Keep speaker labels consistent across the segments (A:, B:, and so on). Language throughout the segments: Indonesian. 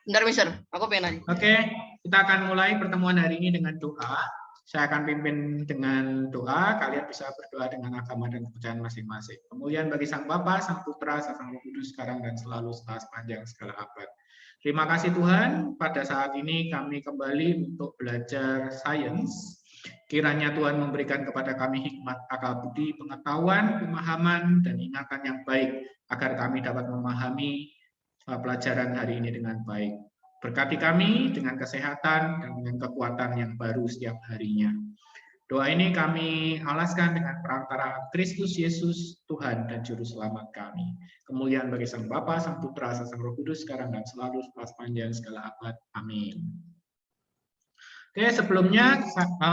A: Bentar, Mister. Aku pengen nanya.
B: Oke, kita akan mulai pertemuan hari ini dengan doa. Saya akan pimpin dengan doa, kalian bisa berdoa dengan agama dan kepercayaan masing-masing. Kemudian bagi Sang Bapa, Sang Putra, Sang Roh Kudus sekarang dan selalu sepanjang segala abad. Terima kasih Tuhan, pada saat ini kami kembali untuk belajar sains. Kiranya Tuhan memberikan kepada kami hikmat, akal budi, pengetahuan, pemahaman, dan ingatan yang baik, agar kami dapat memahami pelajaran hari ini dengan baik. Berkati kami dengan kesehatan dan dengan kekuatan yang baru setiap harinya. Doa ini kami alaskan dengan perantara Kristus Yesus, Tuhan dan Juru Selamat kami. Kemuliaan bagi Sang Bapa, Sang Putra, Sang Roh Kudus, sekarang dan selalu sepanjang segala abad. Amin. Oke, sebelumnya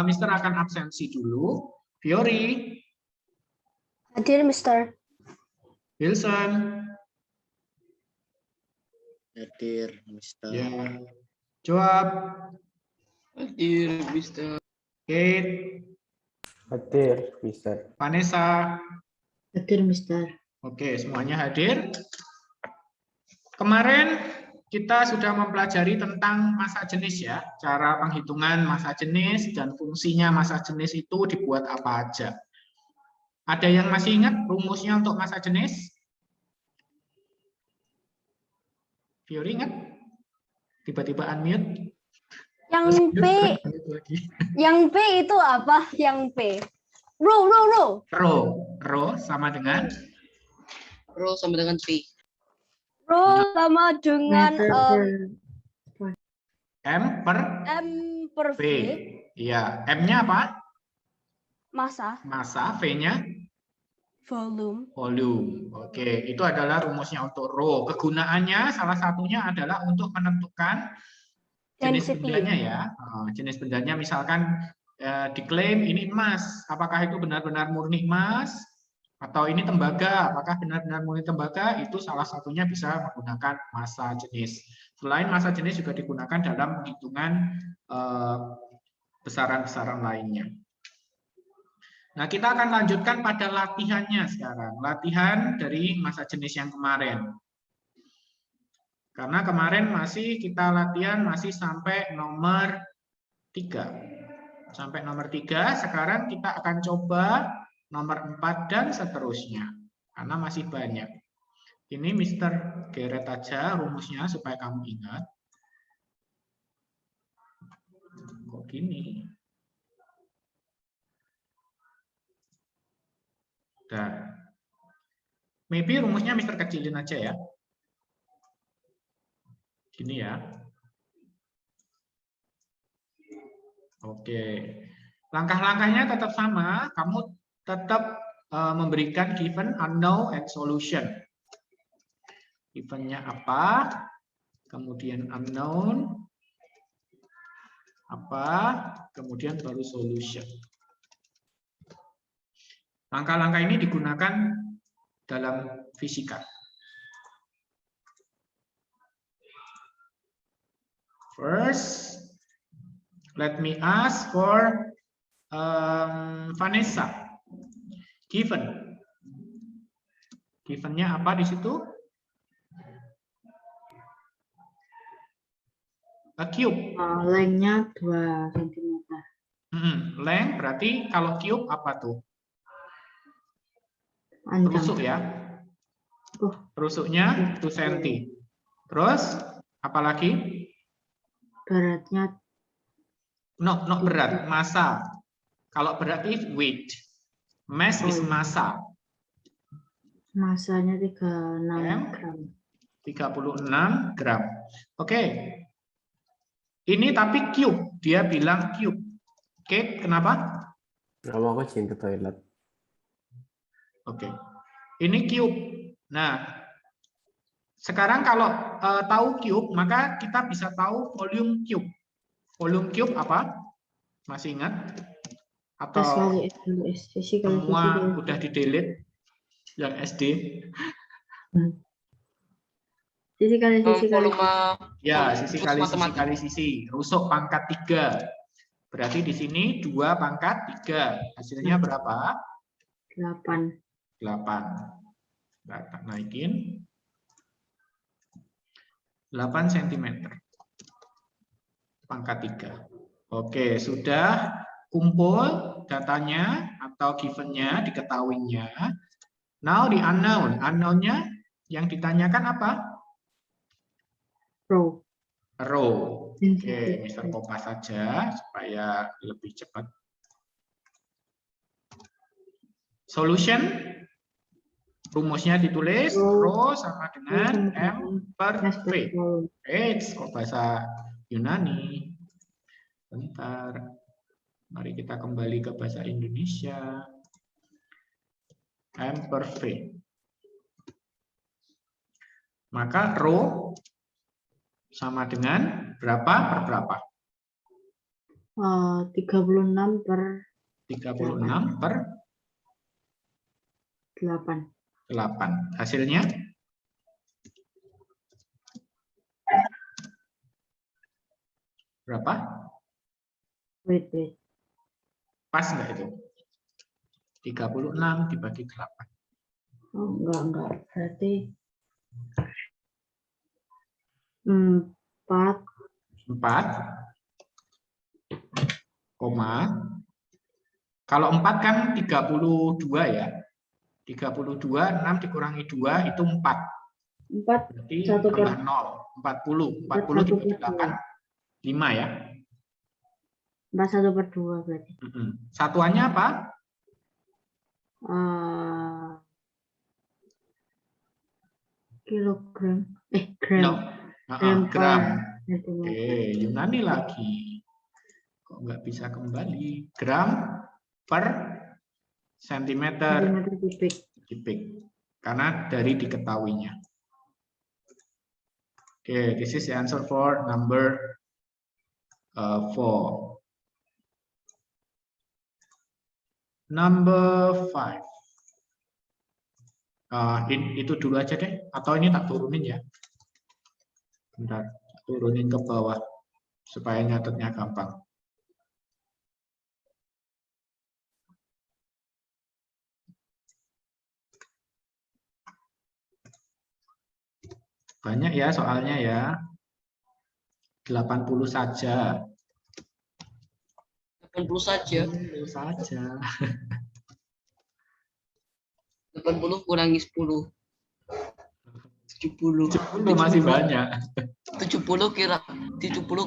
B: Mister akan absensi dulu. Fiori.
C: Hadir, Mister.
B: Wilson.
D: Hadir, Mister.
B: Ya. Joab.
A: Hadir, Mister.
B: Kate.
E: Hadir, Mister.
B: Vanessa.
C: Hadir, Mister.
B: Oke, semuanya hadir. Kemarin kita sudah mempelajari tentang massa jenis ya, cara penghitungan massa jenis dan fungsinya massa jenis itu dibuat apa aja. Ada yang masih ingat rumusnya untuk massa jenis? Fiori ingat? Tiba-tiba unmute.
C: Yang P itu apa? Yang P. Rho.
B: Rho sama dengan
A: Rho sama dengan P.
C: Rho sama dengan
B: M per
C: M/V.
B: V. Iya, M-nya apa?
C: Massa.
B: Massa, V-nya
C: Volume.
B: volume. Oke, itu adalah rumusnya untuk Rho. Kegunaannya salah satunya adalah untuk menentukan jenis
C: Density.
B: bendanya ya. Jenis bendanya misalkan diklaim ini emas, apakah itu benar-benar murni emas? Atau ini tembaga, apakah benar-benar murni tembaga? Itu salah satunya bisa menggunakan massa jenis. Selain massa jenis juga digunakan dalam penghitungan besaran-besaran lainnya. Nah, kita akan lanjutkan pada latihannya sekarang. Latihan dari massa jenis yang kemarin. Karena kemarin kita latihan masih sampai nomor 3. Sampai nomor 3, sekarang kita akan coba nomor 4 dan seterusnya. Karena masih banyak. Ini Mister Geret aja rumusnya supaya kamu ingat. Kok gini? Dan maybe rumusnya Mister kecilin aja ya. Gini ya. Oke. Langkah-langkahnya tetap sama, kamu tetap memberikan given, unknown, and solution. Given-nya apa? Kemudian unknown apa? Kemudian baru solution. Langkah-langkah ini digunakan dalam fisika. First, let me ask for Vanessa. Given. Given-nya apa di situ? A cube.
C: Lengthnya 2 cm.
B: Length berarti kalau cube apa tuh?
C: Panjang.
B: Rusuk ya. Rusuknya 2 cm. Terus apalagi?
C: Beratnya
B: No berat, massa. Kalau berat is weight. Mass is massa.
C: Massanya 36 gram.
B: 36 gram. Oke. Ini tapi cube. Dia bilang cube. Oke, kenapa?
E: Nama aku cinta toilet.
B: Oke. Ini cube. Nah, sekarang kalau tahu cube, maka kita bisa tahu volume cube. Volume cube apa? Masih ingat? Atau semua udah di-delete yang SD?
C: Sisi kali sisi kali.
A: Volume.
B: Ya, sisi kali sisi kali sisi. Rusuk pangkat 3. Berarti di sini 2 pangkat 3. Hasilnya berapa?
C: 8.
B: 8. Nah, naikin. 8 cm. Pangkat 3. Oke, sudah kumpul datanya atau given-nya, diketahuinya. Now the unknown. Unknown-nya yang ditanyakan apa?
C: Row.
B: Row. Oke, Mr. Kopas saja supaya lebih cepat. Solution. Rumusnya ditulis, row sama dengan M per V. Kok bahasa Yunani. Bentar. Mari kita kembali ke bahasa Indonesia. M per V. Maka row sama dengan berapa per berapa?
C: 36 per
B: 36 per
C: 8.
B: 8. Hasilnya? Berapa?
C: Wait.
B: Pas nggak itu? 36 dibagi 8.
C: Oh, enggak. Berarti 4. Kalau 4 kan 32 ya. 32, 6 dikurangi 2 itu 4. 4,
B: Berarti
C: 1 per
B: tambah 0. 40. 40 dibagi 8, 5 ya.
C: 1 per 2 berarti.
B: Satuannya apa?
C: Kilogram. Gram.
B: No. Gram.
C: Per
B: Oke, Yunani lagi. Kok nggak bisa kembali? Gram per sentimeter kubik. Karena dari diketahuinya. Oke, this is the answer for number 4. Number 5. Itu dulu aja deh. Atau ini tak turunin ya. Bentar, turunin ke bawah supaya nyatetnya gampang. Banyak ya soalnya ya. 80 saja.
A: 80 saja. 80 kurangi 10. 70.
B: 70 masih banyak.
A: 70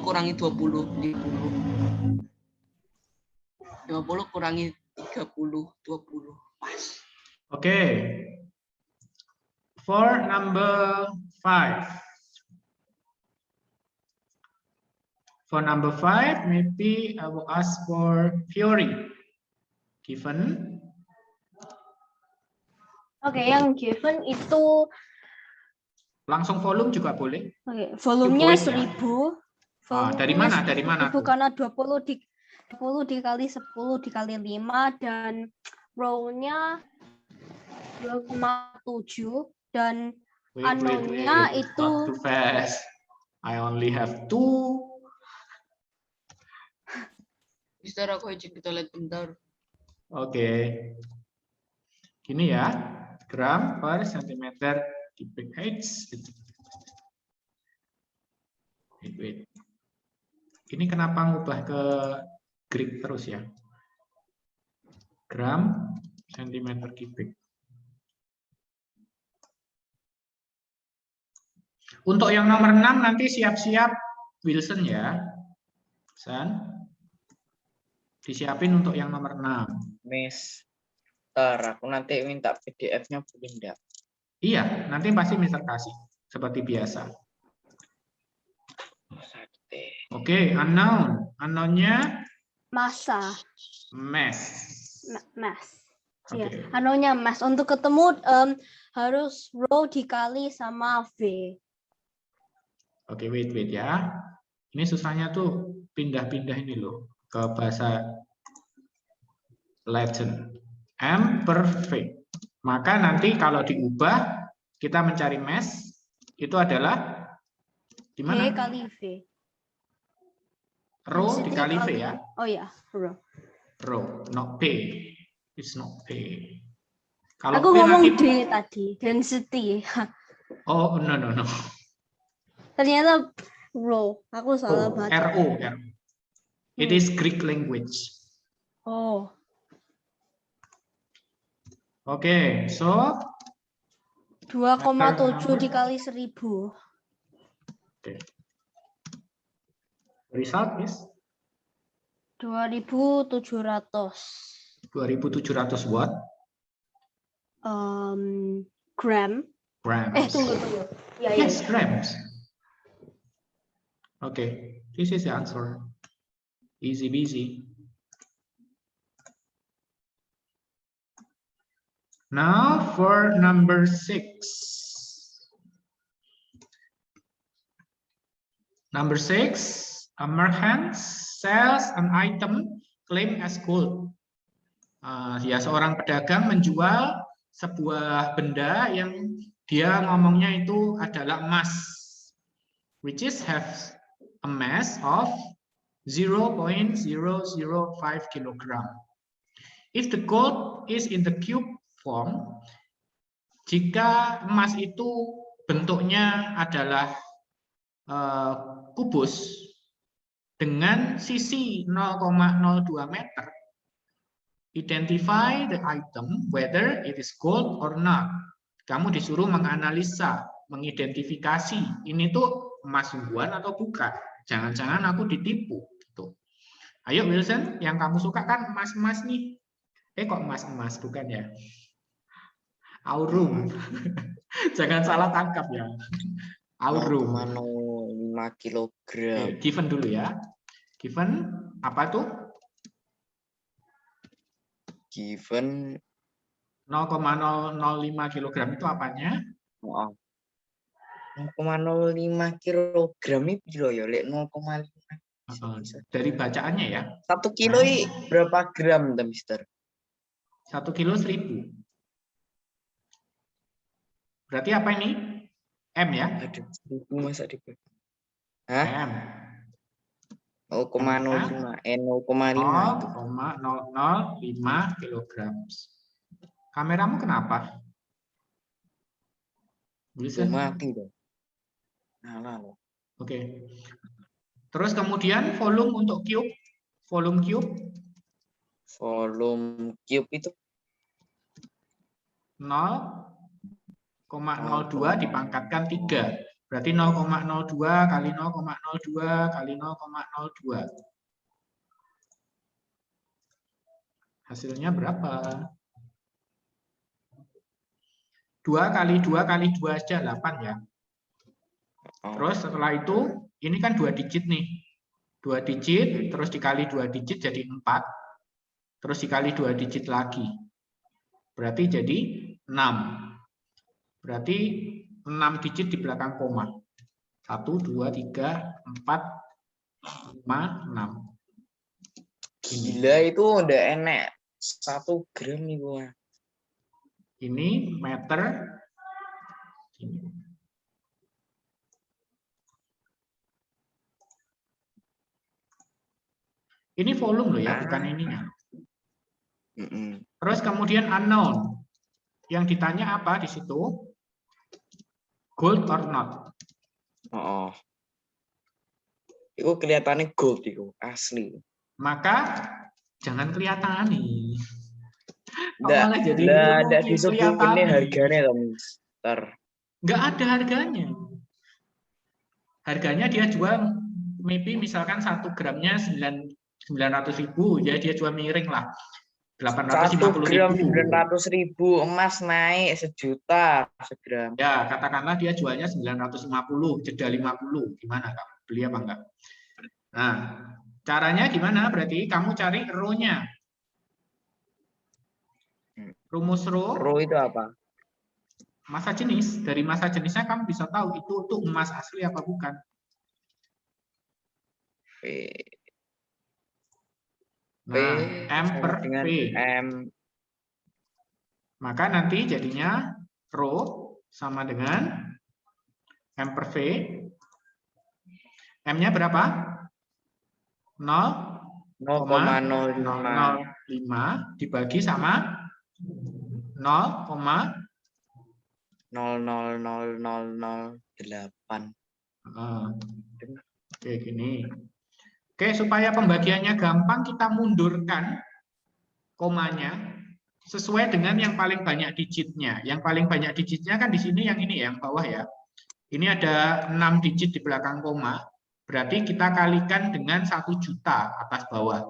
A: kurangi 20. 50 kurangi 30. 20. Pas.
B: Oke. For number 5. For number 5, maybe I will ask for Fiori. Given.
F: Oke, yang given itu
B: Langsung volume juga boleh.
F: volumenya
B: Cukup ya.
F: 1000.
B: Dari mana? Dari mana?
F: Itu karena 20 dikali 10 dikali 5 dan row-nya 2,7 dan unknown-nya itu
B: not too fast. I only have 2.
A: Mister, aku izin kita lihat bentar.
B: Oke. Gini ya. Gram per sentimeter kubik H. Wait. Ini kenapa ngubah ke Greek terus ya? Gram sentimeter kubik. Untuk yang nomor 6 nanti siap-siap Wilson ya. San. Disiapin untuk yang nomor 6.
D: Miss, ntar aku nanti minta PDF-nya boleh enggak?
B: Iya, nanti pasti Mister kasih. Seperti biasa. Oke, unknown. Unknown-nya?
F: massa.
B: Mass.
F: Iya,
B: Oke.
F: unknown-nya mass. Untuk ketemu harus row dikali sama V.
B: Oke, wait ya. Ini susahnya tuh pindah-pindah ini loh ke bahasa Latin. M per V. Maka nanti kalau diubah kita mencari mass itu adalah di mana?
F: V kali V.
B: Rho dikali V ya.
F: Oh ya, row.
B: Rho, not P. It's not P. Kalau
F: Aku
B: P
F: ngomong
B: nanti
F: D tadi, density.
B: oh no.
F: Ternyata row. Aku salah
C: Oh,
F: baca.
C: RO. It is Greek language.
F: Oh,
C: Oke, so
F: 2,7 dikali 1000.
C: okay. Result is
F: 2.700
C: 2.700 what?
F: Gram.
C: Grams.
F: Tunggu. Ya.
C: Yes, grams. Okay, this is the answer. Easy peasy. Now for number 6. Number 6, a merchant sells an item claimed as gold. Ya, seorang pedagang menjual sebuah benda yang dia ngomongnya itu adalah emas, which is have a mass of 0.005 kilogram. If the gold is in the cube form, jika emas itu bentuknya adalah kubus dengan sisi 0,02 meter, identify the item whether it is gold or not. Kamu disuruh menganalisa, mengidentifikasi ini tuh emas sungguhan atau bukan. Jangan-jangan aku ditipu. Gitu. Ayo Wilson, yang kamu suka kan emas-emas nih. Kok emas-emas, bukan ya? Aurum. Jangan salah tangkap ya. Aurum.
D: 0,05 kilogram.
C: Oke, given dulu ya. Given apa tuh?
D: Given
C: 0,005 kilogram itu apanya?
D: 0,05 kilogram itu ya, lek 0,5.
C: Dari bacaannya ya.
D: 1 kilo berapa gram, Mister?
C: 1 kilo 1000. Berarti apa ini? M ya?
D: Aduh, 1000 masa dibagi. Hah?
C: M.
D: 0,05. 0,5 itu.
C: 0,005 kilogram. Kameramu kenapa?
D: Itu mati dong. Nah, loh.
C: Oke. Terus kemudian volume untuk cube. Volume cube.
D: Volume cube itu
C: 0,02 dipangkatkan 3. Berarti 0,02 kali 0,02 kali 0,02. Hasilnya berapa? 2 kali 2 kali 2 aja 8 ya. Terus setelah itu, ini kan 2 digit nih. 2 digit, terus dikali 2 digit jadi 4. Terus dikali 2 digit lagi. Berarti jadi 6. Berarti 6 digit di belakang koma. 1, 2, 3, 4, 5, 6.
D: Gila, itu udah enak 1 gram nih gua.
C: Ini meter. Ini volume loh ya, bukan ininya. Terus kemudian unknown. Yang ditanya apa di situ? Gold or not?
D: Itu kelihatannya gold itu, asli.
C: Maka jangan kelihatan nih.
D: Nggak disebutin harganya loh, Mister.
C: Nggak ada harganya. Harganya dia jual maybe misalkan 1 gramnya 900.000, ya dia jual miring lah.
D: 850.000. 1 gram 900.000, emas naik 1 juta segram.
C: Ya, katakanlah dia jualnya 950, jeda 50. Gimana kamu? Beli apa enggak? Nah, caranya gimana? Berarti kamu cari row-nya. Rumus row.
D: Row itu apa?
C: Masa jenis. Dari masa jenisnya kamu bisa tahu itu tuh emas asli apa bukan. Nah, M per V.
D: M.
C: Maka nanti jadinya row sama dengan M per V. M-nya berapa? 0,005 dibagi sama 0,00008.
B: Oke, gini. Oke, supaya pembagiannya gampang, kita mundurkan komanya sesuai dengan yang paling banyak digitnya. Yang paling banyak digitnya kan di sini yang ini, yang bawah ya. Ini ada 6 digit di belakang koma. Berarti kita kalikan dengan 1 juta atas bawah.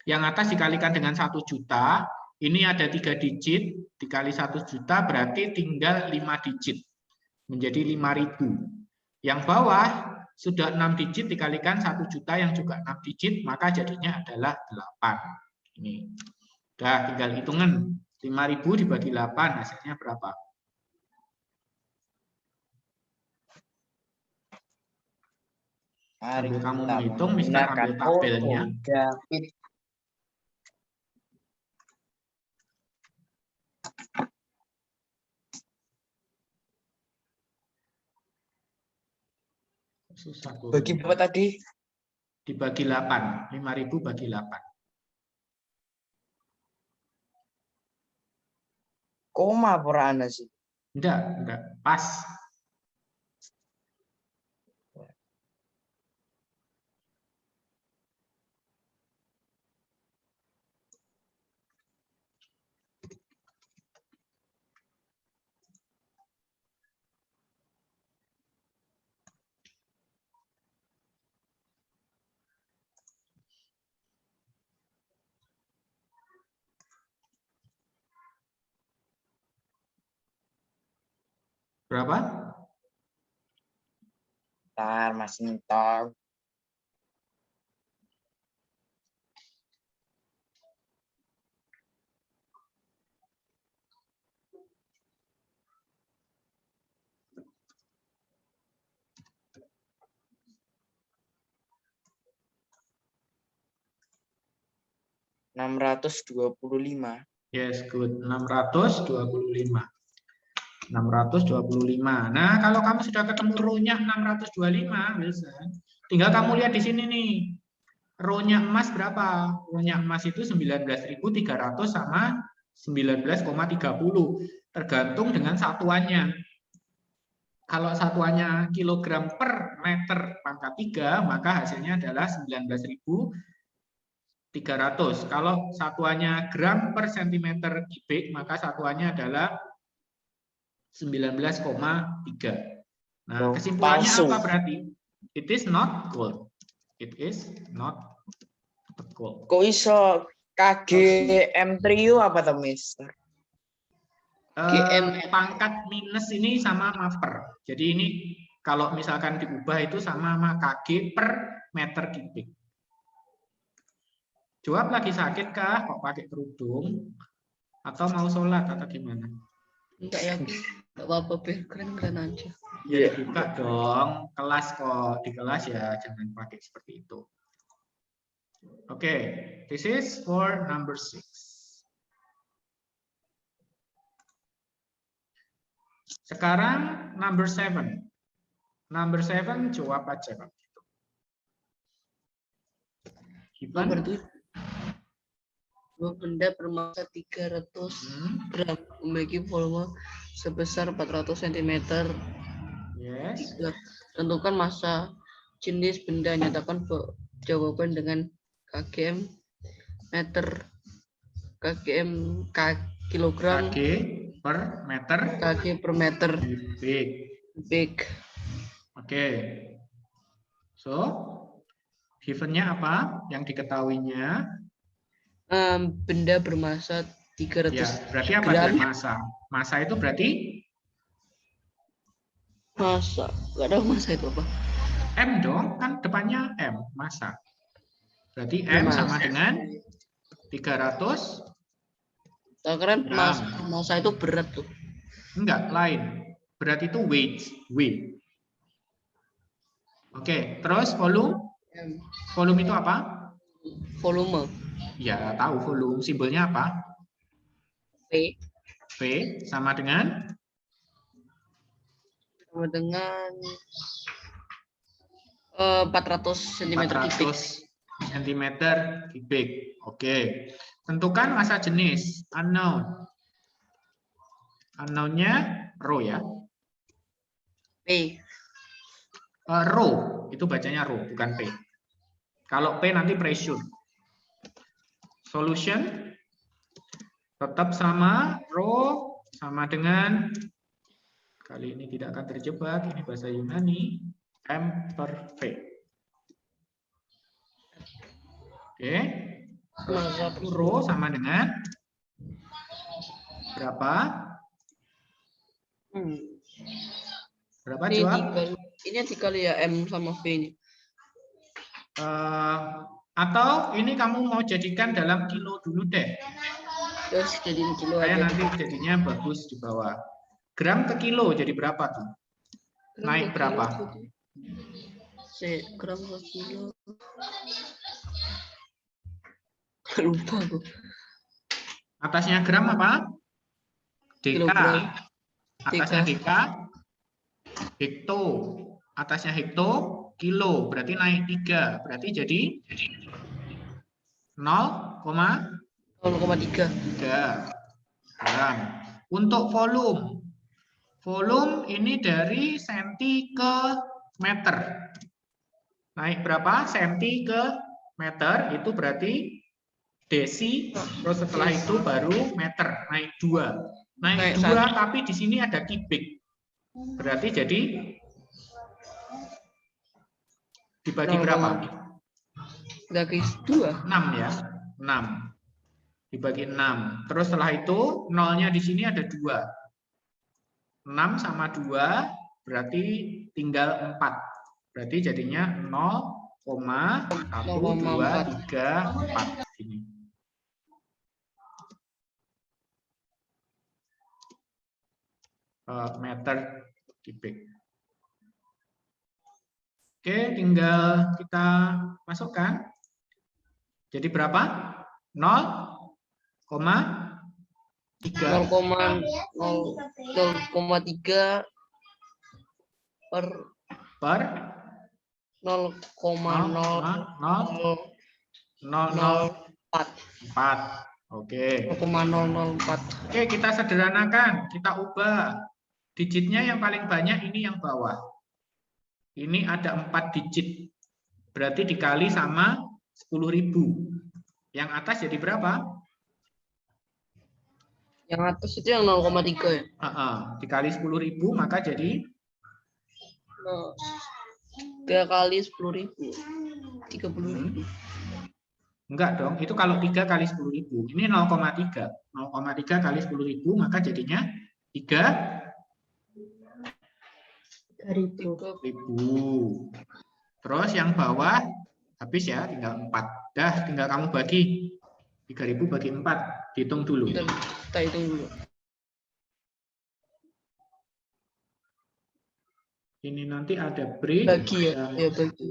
B: Yang atas dikalikan dengan 1 juta. Ini ada 3 digit, dikali 1 juta berarti tinggal 5 digit. Menjadi 5.000. Yang bawah sudah 6 digit dikalikan 1 juta yang juga 6 digit, maka jadinya adalah 8. Ini. Udah, tinggal hitungan. 5.000 dibagi 8, hasilnya berapa?
D: Mari
B: Sambil kamu
D: kita
B: menghitung, Mister
D: menggunakan
B: ambil tabelnya.
D: David.
B: Susah
D: Bagi berapa tadi?
B: dibagi 8, 5.000 bagi 8.
D: Koma pura Anda sih.
B: Enggak, pas. Berapa?
D: Ntar Mas Ntar. $625.
B: Yes, good. 625. 625. Nah, kalau kamu sudah ketemu row-nya 625, Wilson, tinggal kamu lihat di sini nih. Row-nya emas berapa? Row-nya emas itu 19.300 sama 19,30. Tergantung dengan satuannya. Kalau satuannya kilogram per meter pangkat 3, maka hasilnya adalah 19.300. Kalau satuannya gram per sentimeter kubik, maka satuannya adalah 19,3. Nah, kesimpulannya
D: palsu.
B: apa berarti? It is not gold. It is not gold.
D: Kok iso KGM trio apa tuh, Mister?
B: Pangkat minus ini sama per. Jadi ini kalau misalkan diubah itu sama KG per meter kubik. Jawab, lagi sakit kah? Kok pakai kerudung? Atau mau sholat atau gimana?
A: Enggak yakin. Enggak apa-apa, Ber. Keren-keren aja.
B: Ya dibuka dong. Kelas kok. Di kelas ya jangan pakai seperti itu. Oke, this is for number 6. Sekarang number 7. Number 7 jawab aja Pak.
A: Nomor 7. Dua benda bermassa 300 gram memiliki volume sebesar 400 cm.
B: Yes.
A: Tentukan massa jenis benda, nyatakan jawaban dengan kgm meter, kgm kilogram,
B: kg per meter,
A: kg per meter
B: kubik. Oke. So, given-nya apa? Yang diketahuinya?
A: Benda bermassa 300
B: ya, berarti apa
A: gram.
B: Massa? Massa itu berarti?
A: Massa. Nggak tahu massa itu apa.
B: M dong, kan depannya M, massa. Berarti M sama dengan 300.
A: Keren, massa itu berat tuh.
B: Enggak, lain. Berat itu weight. Oke, terus volume? Volume itu apa?
A: Volume.
B: Ya, tahu volume. Simbolnya apa?
A: V.
B: V sama dengan?
A: Sama dengan 400 cm kubik.
B: 400 cm kubik. Oke. Tentukan massa jenis. Unknown. Unknown-nya rho ya.
A: V.
B: Rho, itu bacanya rho, bukan P. Kalau P nanti pressure. Solution tetap sama, rho sama dengan, kali ini tidak akan terjebak, ini bahasa Yunani, M per V. Oke, rho sama dengan berapa? Berapa jawab?
A: Ini dikali ya M sama V ini.
B: Atau ini kamu mau jadikan dalam kilo dulu deh.
A: Terus jadiin kilo
B: Saya
A: aja.
B: nanti jadinya bagus di bawah. Gram ke kilo jadi berapa tuh?
A: Gram
B: Naik
A: per
B: berapa?
A: kilo. Gram per kilo. Lupa aku.
B: Atasnya gram apa? Deka.
A: Kilogram.
B: Atasnya deka. Hekto. Atasnya hekto. Kilo. Berarti naik 3. Berarti jadi 0,3 gram. Untuk volume. Volume ini dari senti ke meter. Naik berapa? Senti ke meter. Itu berarti desi. Terus setelah itu baru meter. Naik 2. Naik 2 tapi di sini ada kubik. Berarti jadi dibagi berapa?
A: Dibagi 2.
B: 6 ya. 6. Dibagi 6. Terus setelah itu nolnya di sini ada 2. 6 sama 2 berarti tinggal 4. Berarti jadinya 0,1234 ini. Meter kubik. Oke, tinggal kita masukkan. Jadi berapa? 0,3
A: per
B: 0,004. Oke.
A: 0,004.
B: Oke, kita sederhanakan, kita ubah. Digitnya yang paling banyak ini yang bawah. Ini ada 4 digit. Berarti dikali sama 10.000. Yang atas jadi berapa?
A: Yang atas itu yang 0,3 ya?
B: Dikali 10.000 maka jadi
A: 3 kali 10.000. 30.000.
B: Enggak dong, itu kalau 3 kali 10.000. Ini 0,3. 0,3 kali 10.000 maka jadinya 3.000. Terus yang bawah habis ya, tinggal 4. Dah, tinggal kamu bagi. 3.000 bagi 4. Dihitung dulu.
A: Kita hitung dulu.
B: Ini nanti ada break.
A: Bagi ya? Ya bagi.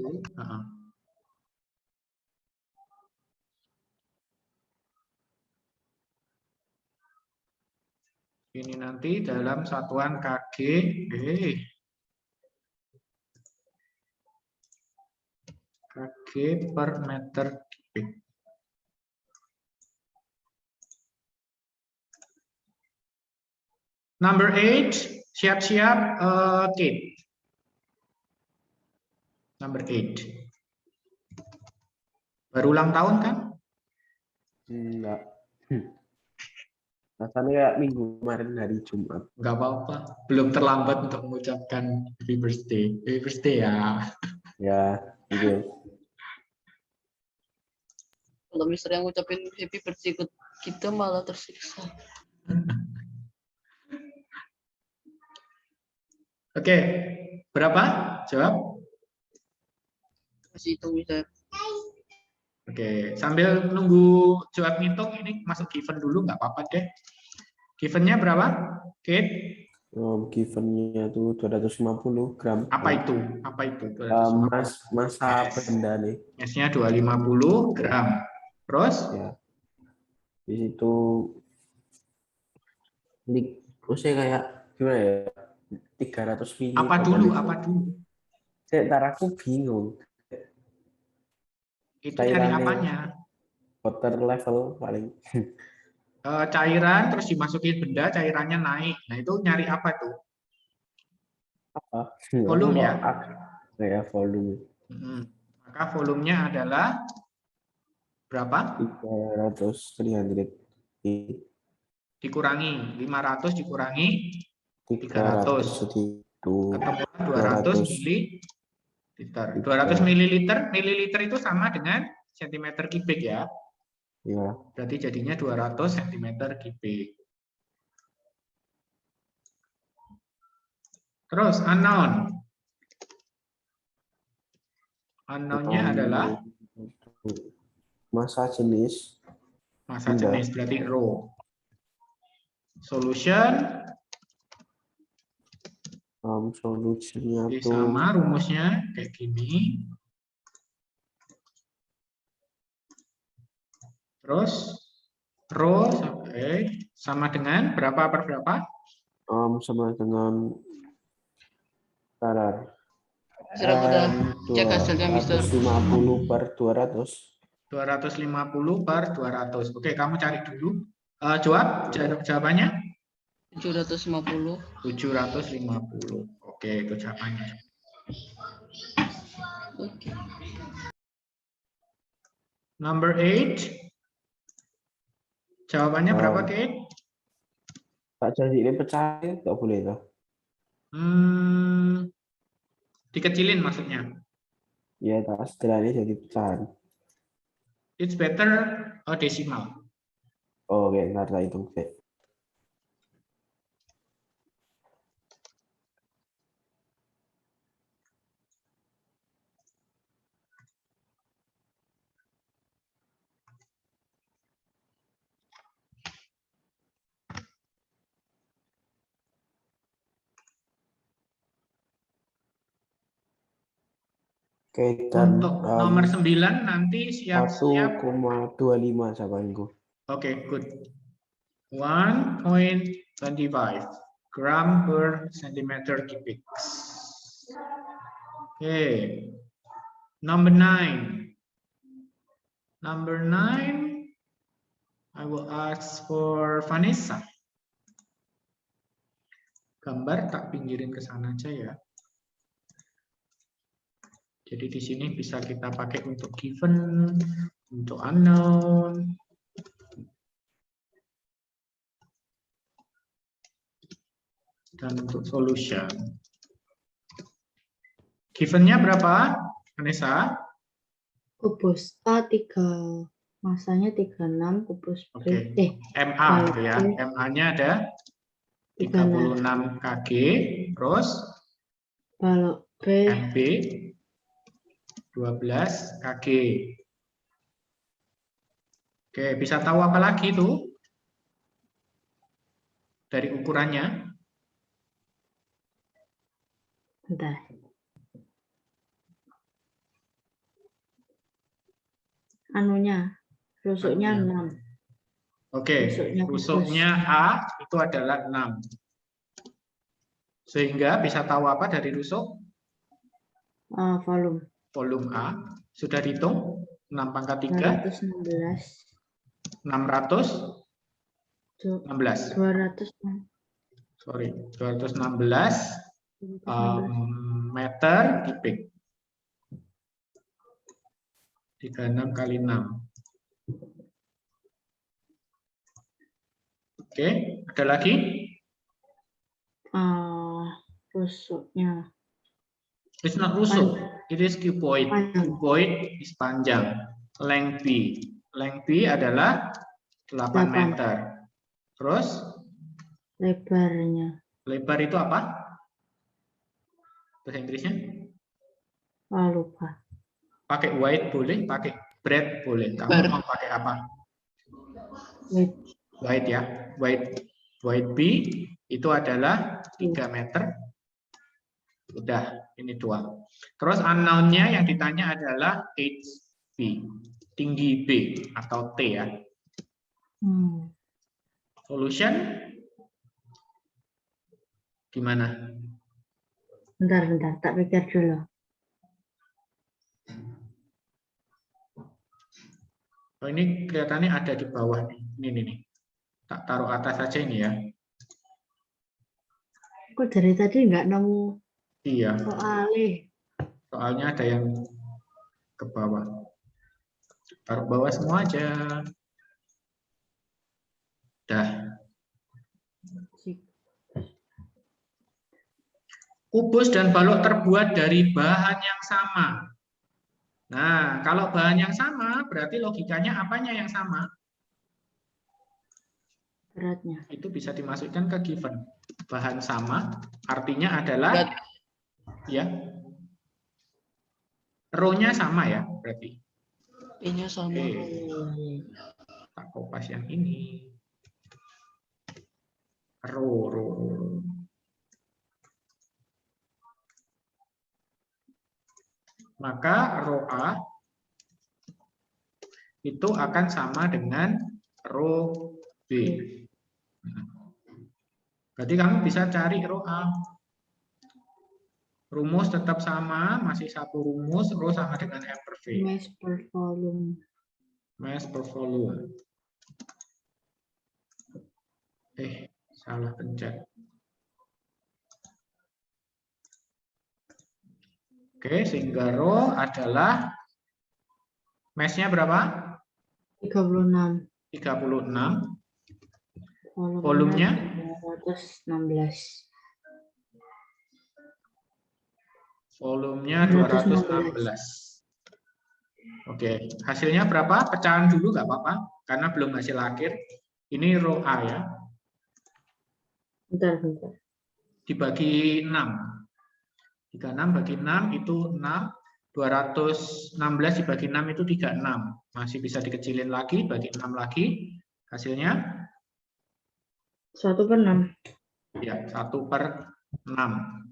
B: Ini nanti dalam satuan kg. kg per meter kubik. Number 8, siap-siap Kate. Number 8. Baru ulang tahun kan?
E: Enggak. Rasanya kayak minggu kemarin hari Jumat.
B: Enggak apa-apa. Belum terlambat untuk mengucapkan happy birthday. Happy birthday ya.
E: Ya, gitu.
A: Kalau misalnya ngucapin happy birthday ke kita malah tersiksa.
B: Oke, berapa? Jawab.
A: Kasih hitung misalnya.
B: Oke, sambil nunggu jawab ngitung ini masuk given dulu, nggak apa-apa deh. Givennya berapa? Kate?
E: Givennya tuh 250 gram.
B: Apa itu? Apa itu?
E: Masa benda nih.
B: Massnya 250 gram. Terus?
E: Ya. Di situ maksudnya kayak gimana ya? 300 mili.
B: Apa dulu? Apa dulu?
E: Ntar aku bingung.
B: Itu dari apanya?
E: Water level paling.
B: Cairan terus dimasukin benda, cairannya naik. Nah itu nyari apa tuh?
E: Apa?
B: Volume ya?
E: kayak volume
B: Maka volumenya adalah berapa?
E: 300
B: Dikurangi 500 dikurangi
E: 300
B: 300.
E: itu
B: Ketemu 200 mililiter. 200 mililiter itu sama dengan sentimeter kubik ya.
E: ya.
B: Berarti jadinya 200 sentimeter kubik. Terus unknown. Unknown-nya adalah
E: massa jenis
B: massa jenis, berarti rho. Solution
E: solusinya
B: jadi
E: tuh
B: sama rumusnya kayak gini. Terus rho sama dengan berapa per berapa?
E: sama dengan kadar
A: Sekarang udah cek hasilnya, Mister.
E: 250 per 200.
B: 250 per 200. Oke, kamu cari dulu. Jawabannya?
A: 750.
B: 750. Oke, itu jawabannya.
A: Oke.
B: Number 8. Jawabannya berapa, Kate?
E: Tak jadi ini pecah, nggak boleh toh?
B: Dikecilin maksudnya.
E: Ya, tak setelahnya jadi pecahan.
B: It's better a decimal.
E: Oh, oke, ntar tak hitung. Oke, dan
B: Untuk nomor 9 nanti siap-siap.
E: 1,25 jawabanku.
B: Oke, good. 1.25 gram per centimeter cubic. Oke. Number 9. Number 9, I will ask for Vanessa. Gambar tak pinggirin ke sana aja ya. Jadi di sini bisa kita pakai untuk given, untuk unknown. Dan untuk solution. Given-nya berapa, Vanessa?
G: Kubus A3, masanya 36, kubus B.
B: Oke. MA gitu ya. MA-nya ada 36 kg, terus
G: Kalau B
B: MB 12 kg. Oke, bisa tahu apa lagi tuh? Dari ukurannya?
G: bentar. Anunya, rusuknya 6.
B: Oke, rusuknya A itu adalah 6. Sehingga bisa tahu apa dari rusuk?
G: Volume.
B: Volume A. Sudah dihitung? 6 pangkat 3.
G: 216.
B: 616. 216 meter kubik. 36 kali 6. Oke, ada lagi?
G: Rusuknya.
B: It's not rusuk, it is cuboid. Cuboid is panjang. Length B. Length B adalah 8 meter. Terus?
G: Lebarnya.
B: Lebar itu apa? Bahasa Inggrisnya?
G: Lupa.
B: Pakai wide boleh, pakai breadth boleh. Kamu mau pakai apa? Wide ya. Wide B itu adalah 3 meter. Udah, ini 2. Terus unknown-nya yang ditanya adalah HB, tinggi B atau T ya. Solution gimana?
G: Bentar, tak pikir dulu.
B: Oh, ini kelihatannya ada di bawah nih. Ini nih. Tak taruh atas saja ini ya.
G: Kok dari tadi nggak nemu
B: Iya.
G: soalnya?
B: Soalnya ada yang ke bawah. Taruh bawah semua aja. Dah. Kubus dan balok terbuat dari bahan yang sama. Nah, kalau bahan yang sama, berarti logikanya apanya yang sama?
G: Beratnya.
B: Itu bisa dimasukkan ke given. Bahan sama, artinya adalah,
A: Berat.
B: ya, row-nya sama ya, berarti.
A: P-nya sama.
B: Tak kopas yang ini. Row. Maka row A itu akan sama dengan row B. Berarti kamu bisa cari row A. Rumus tetap sama, masih satu rumus, row sama dengan M per V.
G: Mass per volume.
B: Mass per volume. Salah pencet. Oke, sehingga row adalah mass-nya berapa?
G: 36.
B: 36. Volumenya?
G: 216.
B: Volumenya 216. Oke, hasilnya berapa? Pecahan dulu nggak apa-apa, karena belum hasil akhir. Ini row A ya.
G: Bentar.
B: Dibagi 6. 36 bagi 6 itu 6. 216 dibagi 6 itu 36. Masih bisa dikecilin lagi, bagi 6 lagi. Hasilnya?
G: 1/6.
B: Ya, 1/6.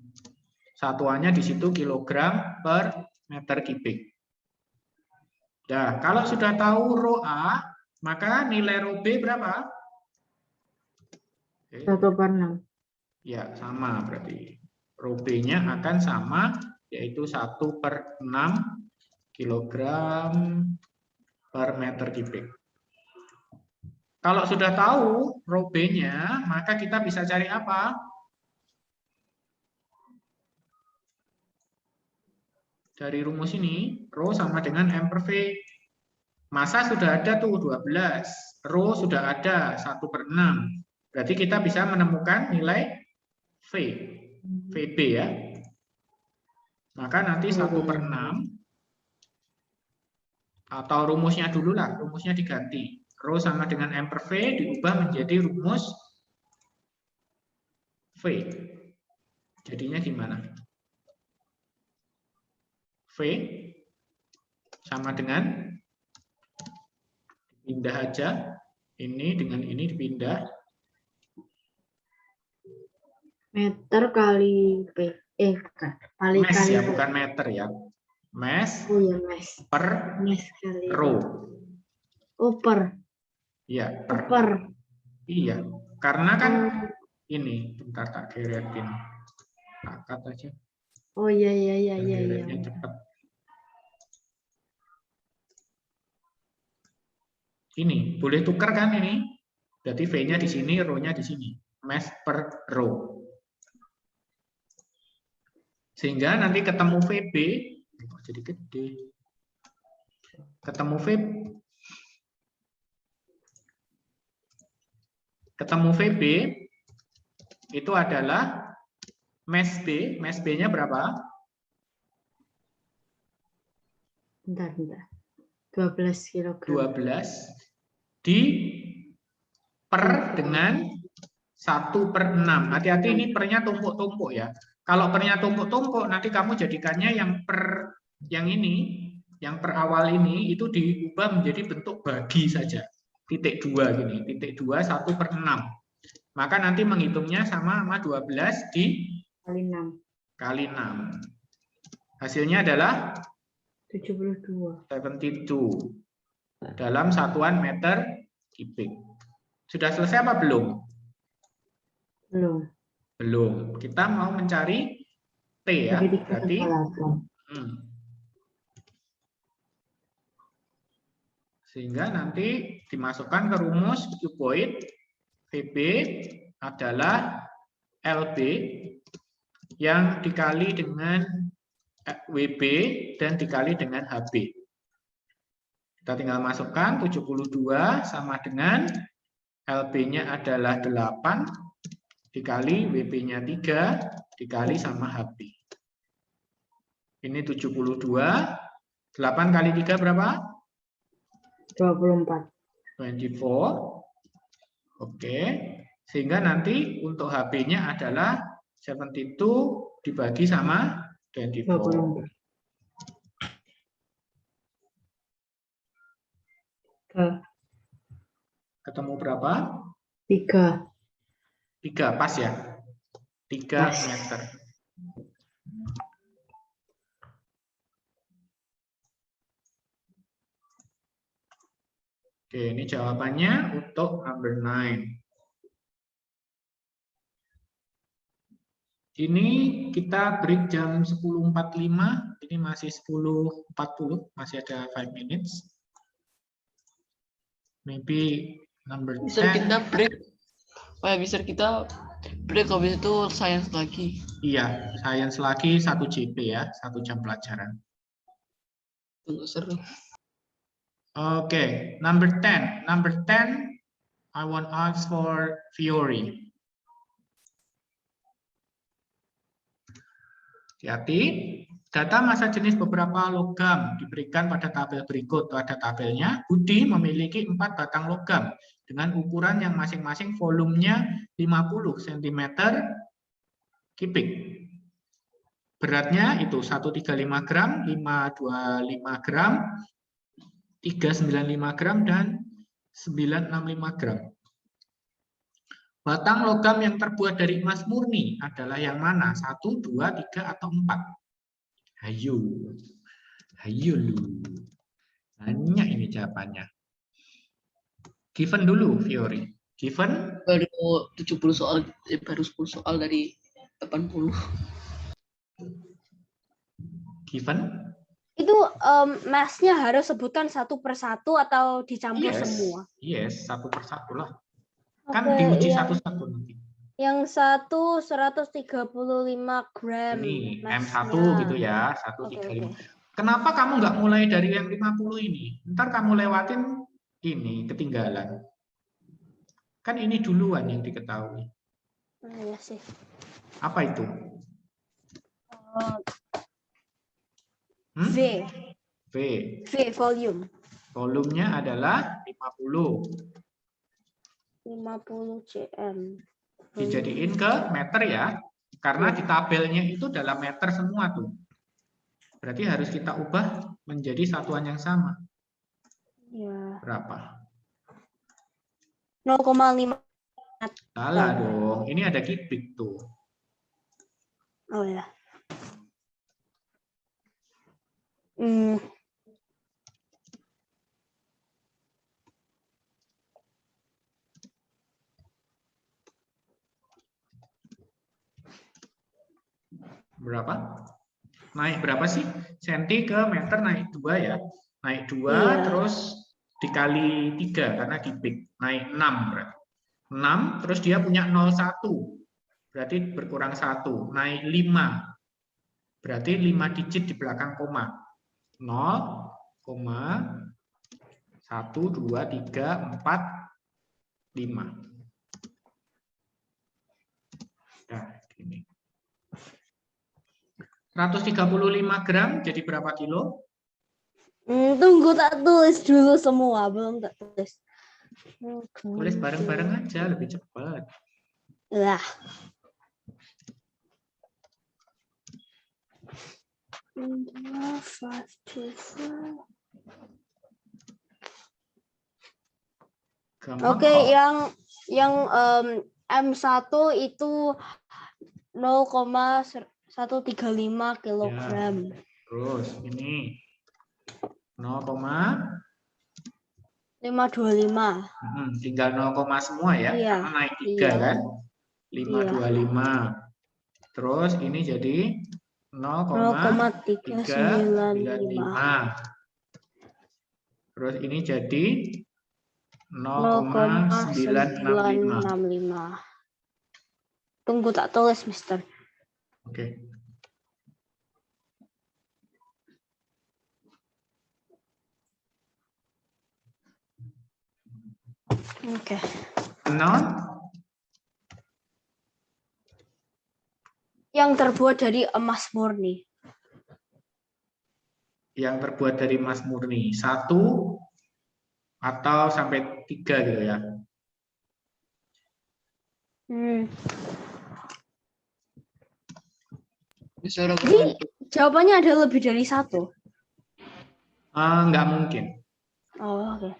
B: Satuannya di situ kilogram per meter kubik. Nah, kalau sudah tahu row A, maka nilai row B berapa?
G: 1/6.
B: Ya, sama berarti. Row B-nya akan sama, yaitu 1/6 kilogram per meter kubik. Kalau sudah tahu row B-nya, maka kita bisa cari apa? Dari rumus ini, row sama dengan M per V. Massa sudah ada tuh 12. Row sudah ada 1/6. Berarti kita bisa menemukan nilai V. VB ya. Maka nanti 1/6. Atau rumusnya dulu lah. Rumusnya diganti. Row sama dengan M per V diubah menjadi rumus V. Jadinya gimana? V sama dengan, pindah aja, ini dengan ini dipindah.
G: Meter kali P. Kali
B: Mass ya, bukan meter ya. Mass
G: Oh ya, mass.
B: per
G: Mass kali.
B: row.
G: Oh, per.
B: Ya,
G: Per.
B: Iya, karena kan ini, bentar tak keretin. Angkat aja.
G: Oh iya.
B: Keretnya cepat. Ini boleh tukar kan ini? Berarti V-nya di sini, row-nya di sini. Mass per row. Sehingga nanti ketemu VB, jadi gede. Ketemu VB itu adalah mass B. Mass B-nya berapa?
G: Bentar. 12 kilogram.
B: 12 di per dengan 1/6. Hati-hati ini pernya tumpuk-tumpuk ya. Kalau pernya tumpuk-tumpuk nanti kamu jadikannya yang per yang ini, yang per awal ini itu diubah menjadi bentuk bagi saja. Titik 2 gini, titik 2 1/6. Maka nanti menghitungnya sama 12 kali 6. Hasilnya adalah
G: 72.
B: 72 dalam satuan meter kubik. Sudah selesai apa belum? Belum. Kita mau mencari T ya. Berarti sehingga nanti dimasukkan ke rumus cuboid VB adalah LB yang dikali dengan WB dan dikali dengan HB. Kita tinggal masukkan 72 sama dengan LB-nya adalah 8 dikali WB-nya 3 dikali sama HB. Ini 72. 8 kali 3 berapa?
G: 24.
B: 24. Oke. Sehingga nanti untuk HB-nya adalah 72 dibagi sama 24.
G: 24.
B: Ketemu berapa?
G: 3.
B: 3, pas ya? 3
G: Pas.
B: meter. Oke, ini jawabannya untuk number 9. Ini kita break jam 10.45, ini masih 10.40, masih ada 5 minutes. Maybe number
A: Bisa
B: 10.
A: kita break. Bisa kita break habis itu sains lagi.
B: Iya, sains lagi 1 JP ya, 1 jam pelajaran.
A: Tunggu seru.
B: Oke, number 10. Number 10, I want ask for Fiori. Hati-hati. Data massa jenis beberapa logam diberikan pada tabel berikut. Pada tabelnya, Budi memiliki 4 batang logam dengan ukuran yang masing-masing volumenya 50 cm kubik. Beratnya itu 135 gram, 525 gram, 395 gram, dan 965 gram. Batang logam yang terbuat dari emas murni adalah yang mana? 1, 2, 3, atau 4? Hayo. Hayo lu. Banyak ini jawabannya. Given dulu, Fiori. Given?
A: Baru 70 soal, baru 10 soal dari 80.
B: Given?
F: Itu mass-nya harus sebutan satu persatu atau dicampur semua?
B: Yes, satu persatu lah. Kan
F: Oke,
B: diuji satu-satu nanti.
F: Yang satu 135 gram.
B: Ini
F: mass-nya.
B: M1 gitu ya, 135. Kenapa kamu nggak mulai dari yang 50 ini? Ntar kamu lewatin ini, ketinggalan. Kan ini duluan yang diketahui.
F: Iya sih.
B: Apa itu?
F: V.
B: V.
F: V, volume.
B: Volumenya adalah 50.
F: 50 cm.
B: Dijadiin ke meter ya. Karena di tabelnya itu dalam meter semua tuh. Berarti harus kita ubah menjadi satuan yang sama.
F: Ya.
B: Berapa?
F: 0,5.
B: Salah dong. Ini ada kubik tuh.
F: Oh ya.
B: Berapa? Naik berapa sih? Senti ke meter naik 2 ya. Naik 2
F: Iya.
B: terus dikali 3 karena kubik. Naik 6 berarti. 6 terus dia punya 0,1. Berarti berkurang 1. Naik 5. Berarti 5 digit di belakang koma. 0,1, 2, 3, 4, 5. Nah, gini. 135 gram jadi berapa kilo?
F: Tunggu tak tulis dulu semua, belum tak tulis.
B: Tulis bareng-bareng aja lebih cepat.
F: Lah.
B: Gampang
F: Oke,
B: kok.
F: yang M1 itu 0,135 kilogram.
B: Ya. Terus ini 0,525.
F: 525.
B: Tinggal 0, semua ya.
F: Iya.
B: Karena naik 3 kan. 525. Terus ini jadi 0,395. Terus ini jadi 0,965.
F: Tunggu tak tulis, Mister.
B: Oke.
F: Oke.
B: Unknown
F: Yang terbuat dari emas murni.
B: yang terbuat dari emas murni. 1 atau sampai 3 gitu ya.
A: Mister aku
F: Jadi
A: ngantuk.
F: jawabannya ada lebih dari 1.
B: Nggak mungkin.
F: Oh, oke.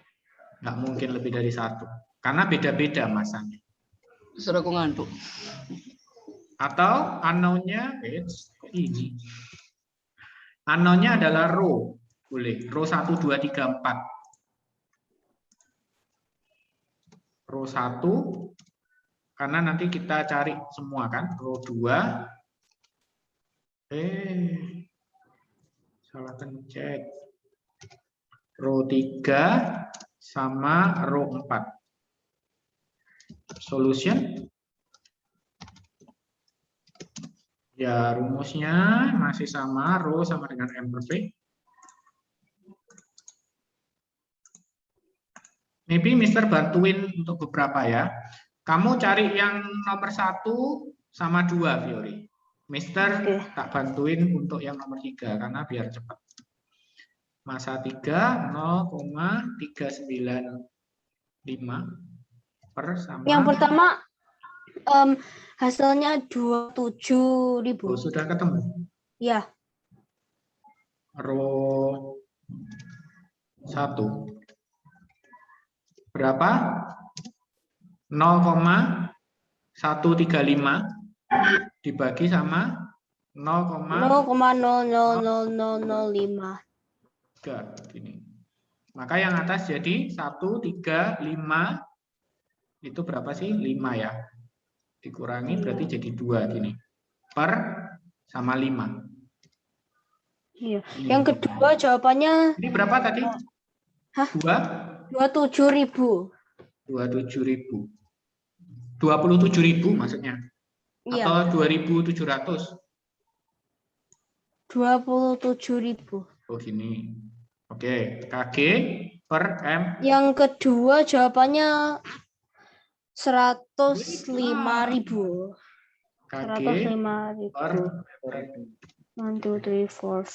B: Nggak mungkin lebih dari 1. Karena beda-beda masanya.
A: Mister aku ngantuk.
B: Atau unknown-nya, ini. Unknown-nya adalah row. Boleh. Row 1, 2, 3, 4. Row 1. Karena nanti kita cari semua kan. Row 2. Salah pencet. Row 3 sama row 4. Solution. Ya, rumusnya masih sama, row sama dengan M per V. Maybe Mister bantuin untuk beberapa ya. Kamu cari yang nomor 1 sama 2, Fiori. Mister tak bantuin untuk yang nomor 3, karena biar cepat. Masa 3, 0,395 per sama.
F: Yang pertama hasilnya 27.000.
B: Oh, sudah ketemu?
F: Ya.
B: Row 1. Berapa? 0,135 dibagi sama
F: 0,00005.
B: Gini. Maka yang atas jadi 135 itu berapa sih? 5 ya. Dikurangi berarti jadi 2 gini. Per sama 5.
F: Iya. Yang kedua jawabannya
B: ini berapa tadi?
F: Hah?
B: 27.000. 27.000 maksudnya.
F: Iya.
B: Atau 2.700.
F: 27.000.
B: Oh gini. Oke, KG per M.
F: Yang kedua jawabannya 105.000.
B: KG
F: 105.000.
B: per
F: 1, 2, 3, 4,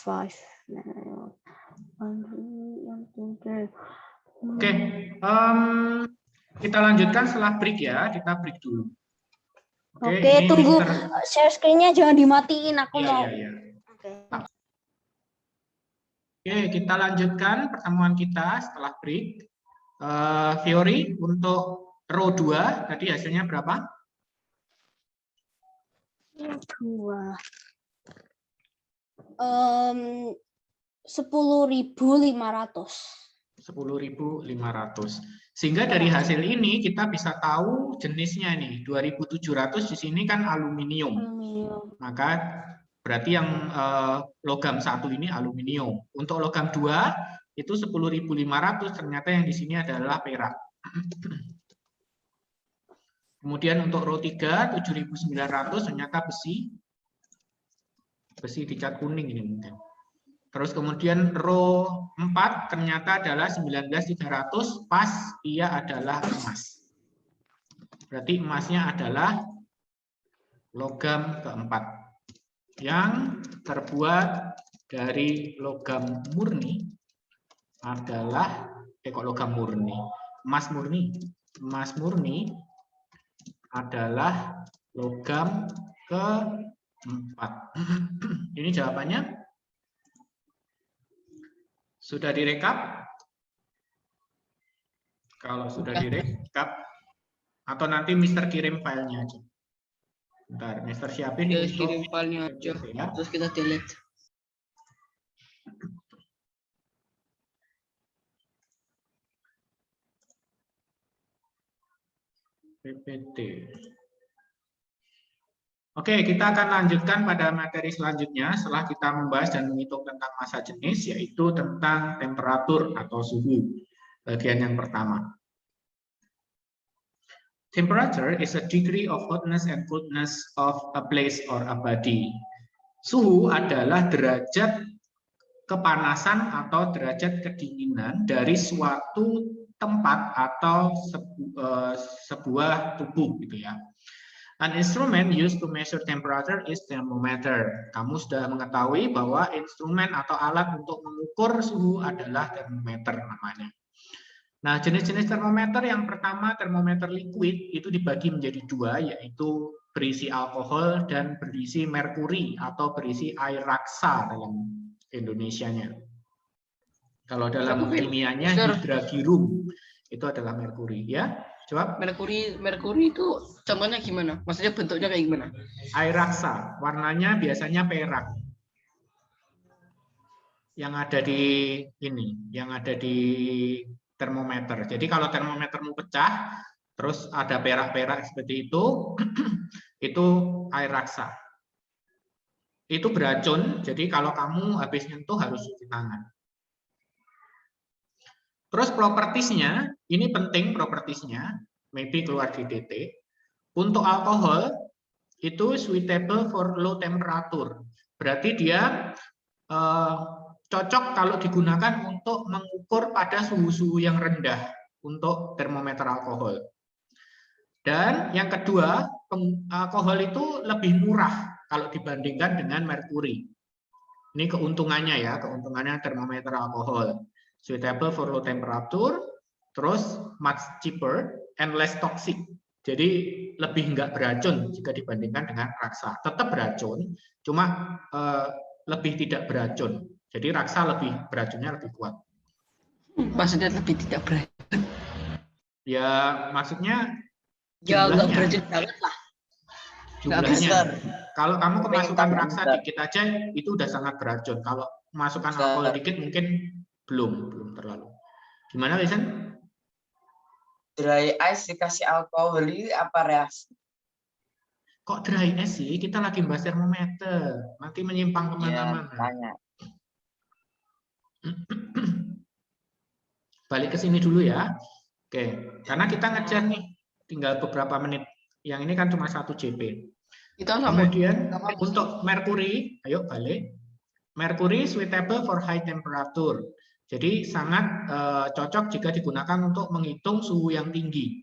F: 5. 1, 2, 3.
B: Oke, kita lanjutkan setelah break ya. Kita break dulu.
F: Oke,
B: ini
F: tunggu.
B: Mister...
F: Share screen-nya jangan dimatiin. Aku mau.
B: Iya.
F: Oke.
B: Oke, kita lanjutkan pertemuan kita setelah break. Fiori, untuk row 2, tadi hasilnya berapa?
F: 2. 10.500.
B: 10.500. Sehingga dari hasil ini kita bisa tahu jenisnya nih. 2.700 di sini kan aluminium. Maka berarti yang logam 1 ini aluminium. Untuk logam 2 itu 10.500, ternyata yang di sini adalah perak. Kemudian untuk row 3 7.900 ternyata besi. Besi dicat kuning ini mungkin. Terus kemudian row 4 ternyata adalah 19.300, pas ia adalah emas. Berarti emasnya adalah logam keempat yang terbuat dari logam murni adalah logam murni, emas murni adalah logam keempat. Ini jawabannya. Sudah direkap? Kalau sudah direkap, atau nanti Mister kirim filenya aja. Bentar, Mister siapin.
A: Ya, kirim filenya aja.
B: Ya.
A: Terus kita delete.
B: PPT. Oke, kita akan lanjutkan pada materi selanjutnya setelah kita membahas dan menghitung tentang massa jenis, yaitu tentang temperatur atau suhu. Bagian yang pertama. Temperature is a degree of hotness and coldness of a place or a body. Suhu adalah derajat kepanasan atau derajat kedinginan dari suatu tempat atau sebuah tubuh gitu ya. An instrument used to measure temperature is thermometer. Kamu sudah mengetahui bahwa instrumen atau alat untuk mengukur suhu adalah termometer namanya. Nah, jenis-jenis termometer yang pertama termometer liquid itu dibagi menjadi dua, yaitu berisi alkohol dan berisi merkuri atau berisi air raksa dalam Indonesianya. Kalau dalam kimianya hidragirum itu adalah merkuri ya. Coba.
A: Merkuri itu contohnya gimana? Maksudnya bentuknya kayak gimana?
B: Air raksa, warnanya biasanya perak. Yang ada di ini, yang ada di termometer. Jadi kalau termometermu pecah, terus ada perak-perak seperti itu air raksa. Itu beracun, jadi kalau kamu habis nyentuh harus cuci tangan. Terus propertiesnya, ini penting propertiesnya, maybe keluar di DT. Untuk alkohol, itu suitable for low temperature. Berarti dia cocok kalau digunakan untuk mengukur pada suhu-suhu yang rendah untuk termometer alkohol. Dan yang kedua, alkohol itu lebih murah kalau dibandingkan dengan merkuri. Ini keuntungannya ya, keuntungannya termometer alkohol. Suitable for low temperature, terus much cheaper and less toxic. Jadi lebih enggak beracun jika dibandingkan dengan raksa. Tetap beracun, cuma lebih tidak beracun. Jadi raksa beracunnya lebih kuat.
A: Maksudnya lebih tidak beracun?
B: Ya maksudnya
A: ya enggak beracun banget lah.
B: Jumlahnya. Kalau kamu kemasukan raksa dikit aja itu udah sangat beracun. Kalau masukkan alkohol dikit mungkin belum terlalu. Gimana, Listen?
D: Dry ice dikasih alkohol apa reaksi?
B: Kok dry ice sih? Kita lagi bahas termometer. Nanti menyimpang kemana-mana.
D: Ya,
B: Balik ke sini dulu ya. Oke, karena kita ngejar nih, tinggal beberapa menit. Yang ini kan cuma 1 JP. Kemudian untuk merkuri, ayo balik. Merkuri suitable for high temperature. Jadi sangat cocok jika digunakan untuk menghitung suhu yang tinggi.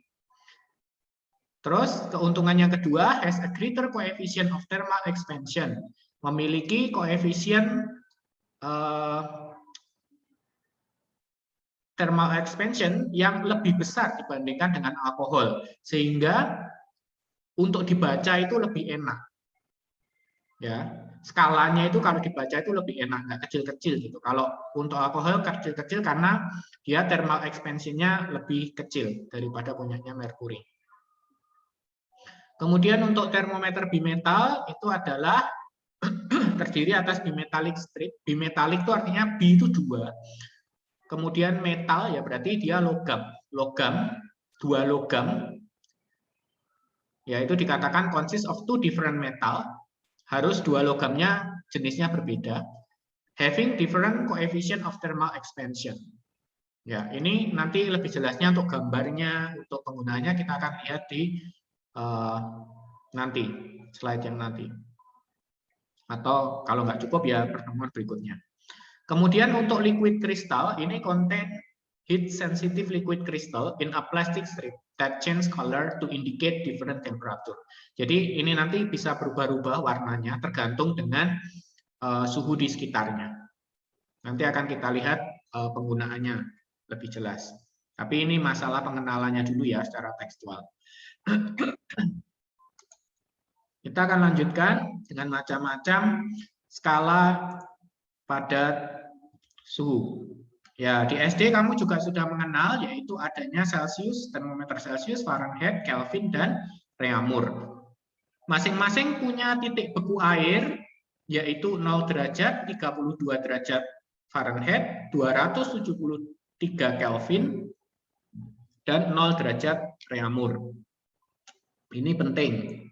B: Terus keuntungan yang kedua, has a greater coefficient of thermal expansion. Memiliki koefisien thermal expansion yang lebih besar dibandingkan dengan alkohol. Sehingga untuk dibaca itu lebih enak. Ya, skalanya itu kalau dibaca itu lebih enak, nggak kecil-kecil gitu. Kalau untuk alkohol kecil-kecil karena dia thermal expansion-nya lebih kecil daripada punyanya merkuri. Kemudian untuk termometer bimetal itu adalah terdiri atas bimetallic strip. Bimetallic itu artinya bi itu 2. Kemudian metal ya berarti dia logam. Logam, 2 logam. Ya itu dikatakan consist of 2 different metal. Harus 2 logamnya jenisnya berbeda. Having different coefficient of thermal expansion. Ya, ini nanti lebih jelasnya untuk gambarnya, untuk penggunaannya kita akan lihat di nanti, slide yang nanti. Atau kalau nggak cukup ya pertemuan berikutnya. Kemudian untuk liquid crystal, ini contain heat sensitive liquid crystal in a plastic strip that change color to indicate different temperature. Jadi ini nanti bisa berubah-ubah warnanya tergantung dengan suhu di sekitarnya. Nanti akan kita lihat penggunaannya lebih jelas. Tapi ini masalah pengenalannya dulu ya secara tekstual. Kita akan lanjutkan dengan macam-macam skala padat suhu. Ya, di SD kamu juga sudah mengenal yaitu adanya Celsius, termometer Celsius, Fahrenheit, Kelvin, dan Reaumur. Masing-masing punya titik beku air yaitu 0 derajat, 32 derajat Fahrenheit, 273 Kelvin, dan 0 derajat Reaumur. Ini penting.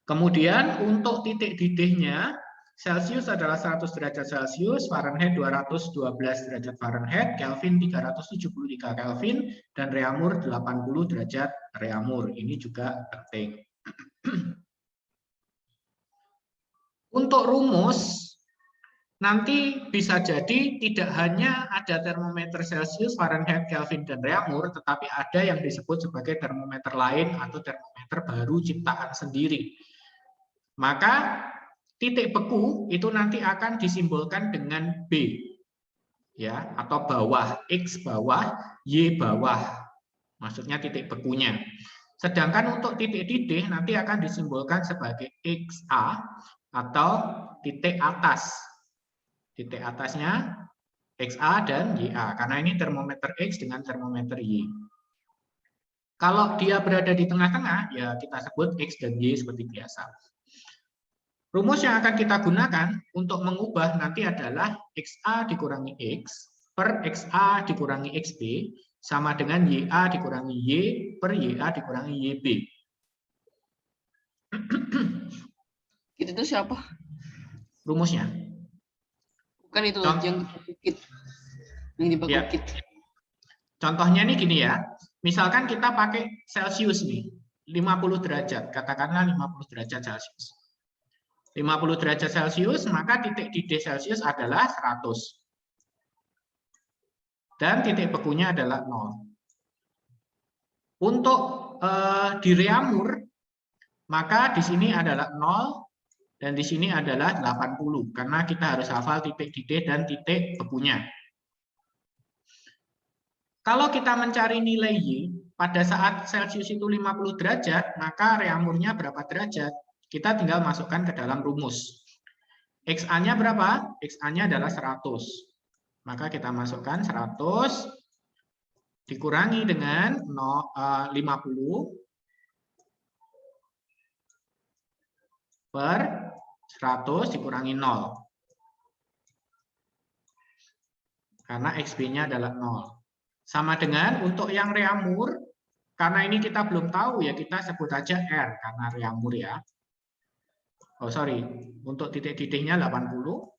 B: Kemudian untuk titik didihnya, Celsius adalah 100 derajat Celsius, Fahrenheit 212 derajat Fahrenheit, Kelvin 373 Kelvin, dan Reaumur 80 derajat Reaumur. Ini juga penting. Untuk rumus, nanti bisa jadi tidak hanya ada termometer Celcius, Fahrenheit, Kelvin, dan Reaumur, tetapi ada yang disebut sebagai termometer lain atau termometer baru ciptaan sendiri. Maka titik beku itu nanti akan disimbolkan dengan B, ya, atau bawah, X bawah, Y bawah. Maksudnya titik bekunya. Sedangkan untuk titik didih nanti akan disimbolkan sebagai XA atau titik atas. Titik atasnya XA dan YA, karena ini termometer X dengan termometer Y. Kalau dia berada di tengah-tengah, ya kita sebut X dan Y seperti biasa. Rumus yang akan kita gunakan untuk mengubah nanti adalah XA dikurangi X per XA dikurangi XB sama dengan YA dikurangi Y per YA dikurangi YB.
A: Itu siapa?
B: Rumusnya.
A: Bukan itu
B: Contoh.
A: yang dibukit. Yang di
B: Ya.
A: bukit.
B: Contohnya nih gini ya. Misalkan kita pakai Celcius nih, 50 derajat, katakanlah 50 derajat Celcius. 50 derajat Celcius, maka titik didih Celcius adalah 100. Dan titik bekunya adalah 0. Untuk di Reaumur, maka di sini adalah 0, dan di sini adalah 80, karena kita harus hafal titik didih dan titik bekunya. Kalau kita mencari nilai Y, pada saat Celcius itu 50 derajat, maka Reaumurnya berapa derajat? Kita tinggal masukkan ke dalam rumus. XA-nya berapa? XA-nya adalah 100. Maka kita masukkan 100 dikurangi dengan 50 per 100 dikurangi 0. Karena XB-nya adalah 0. Sama dengan untuk yang Reaumur, karena ini kita belum tahu ya, kita sebut aja R karena Reaumur ya. Oh sorry, untuk titik didihnya 80.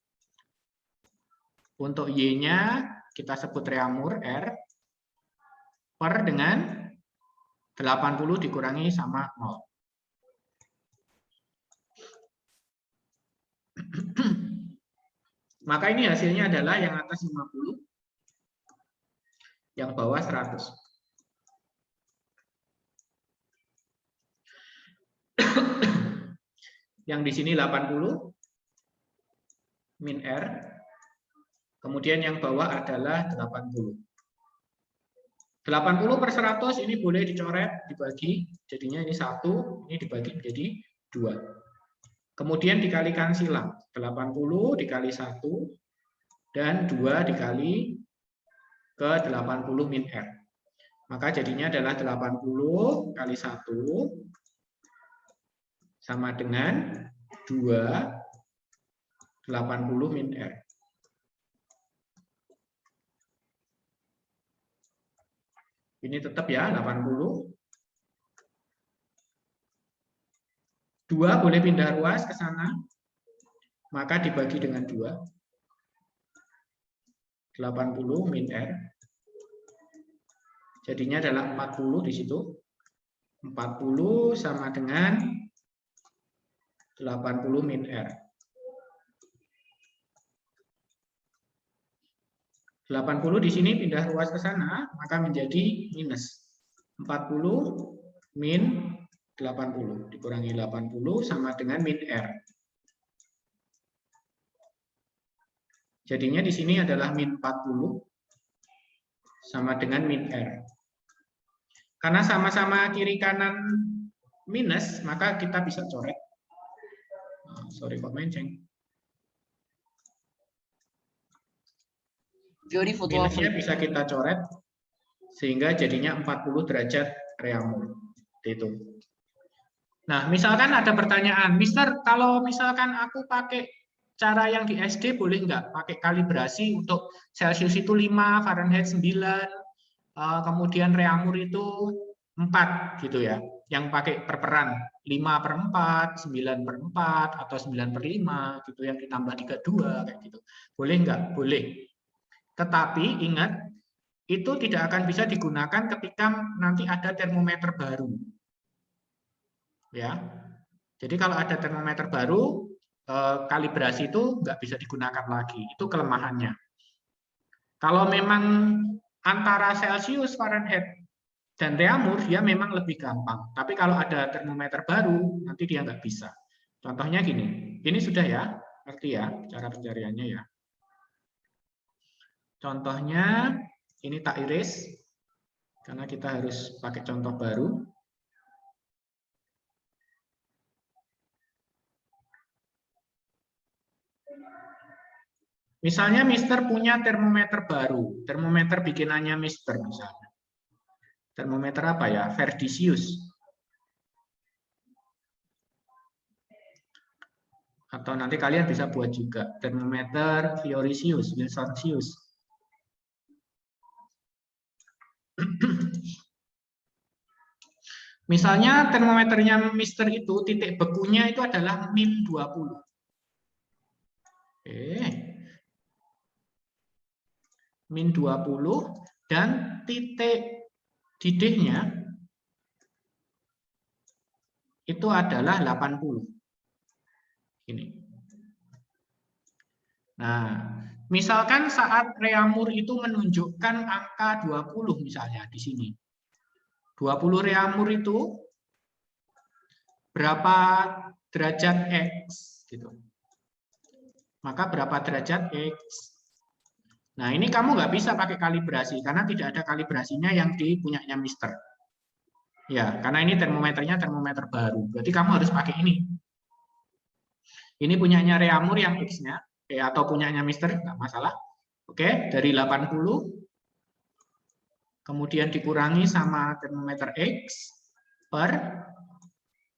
B: Untuk Y-nya kita sebut Reaumur R per dengan 80 dikurangi sama 0. Maka ini hasilnya adalah yang atas 50, yang bawah 100. Yang di sini 80 min R, kemudian yang bawah adalah 80. 80 per 100 ini boleh dicoret, dibagi, jadinya ini 1, ini dibagi menjadi 2. Kemudian dikalikan silang, 80 dikali 1, dan 2 dikali ke 80 min R. Maka jadinya adalah 80 kali 1 sama dengan 2 80 min R. Ini tetap ya 80. 2 boleh pindah ruas ke sana. Maka dibagi dengan 2. 80 min R. Jadinya adalah 40 di situ. 40 sama dengan 80 min R. 80 di sini pindah ruas ke sana, maka menjadi minus. 40 min 80 dikurangi 80 sama dengan min R. Jadinya di sini adalah min 40 sama dengan min R. Karena sama-sama kiri kanan minus, maka kita bisa coret. Sorry kok menceng.
A: Jadi foto apa?
B: Minusnya bisa kita coret sehingga jadinya 40 derajat Reaumur. Itu. Nah, misalkan ada pertanyaan, Mister, kalau misalkan aku pakai cara yang di SD boleh nggak pakai kalibrasi untuk Celcius itu 5, Fahrenheit 9, kemudian Reaumur itu 4 gitu ya, yang pakai perperan 5/4, 9/4 atau 9/5 gitu, yang ditambah 32 kayak gitu. Boleh nggak? Boleh. Tetapi ingat, itu tidak akan bisa digunakan ketika nanti ada termometer baru. Ya. Jadi kalau ada termometer baru,
C: kalibrasi itu nggak bisa digunakan lagi. Itu kelemahannya. Kalau memang antara Celsius, Fahrenheit, dan Reaumur, dia memang lebih gampang. Tapi kalau ada termometer baru, nanti dia nggak bisa. Contohnya gini, ini sudah ya, ngerti ya cara pencariannya ya. Contohnya, ini tak iris, karena kita harus pakai contoh baru. Misalnya Mister punya termometer baru, termometer bikinannya Mister misalnya. Termometer apa ya? Verdisius. Atau nanti kalian bisa buat juga termometer Fiorisius, Wilsonsius. Misalnya termometernya Mister itu titik bekunya itu adalah min 20. Min 20 dan titik didihnya itu adalah 80. Ini. Nah, misalkan saat Reaumur itu menunjukkan angka 20 misalnya di sini. 20 Reaumur itu berapa derajat X gitu. Maka berapa derajat X? Nah, ini kamu nggak bisa pakai kalibrasi karena tidak ada kalibrasinya yang dipunyanya Mister. Ya, karena ini termometernya termometer baru. Berarti kamu harus pakai ini. Ini punyanya Reaumur yang X-nya, atau punyanya Mister, nggak masalah. Oke, dari 80, kemudian dikurangi sama termometer X per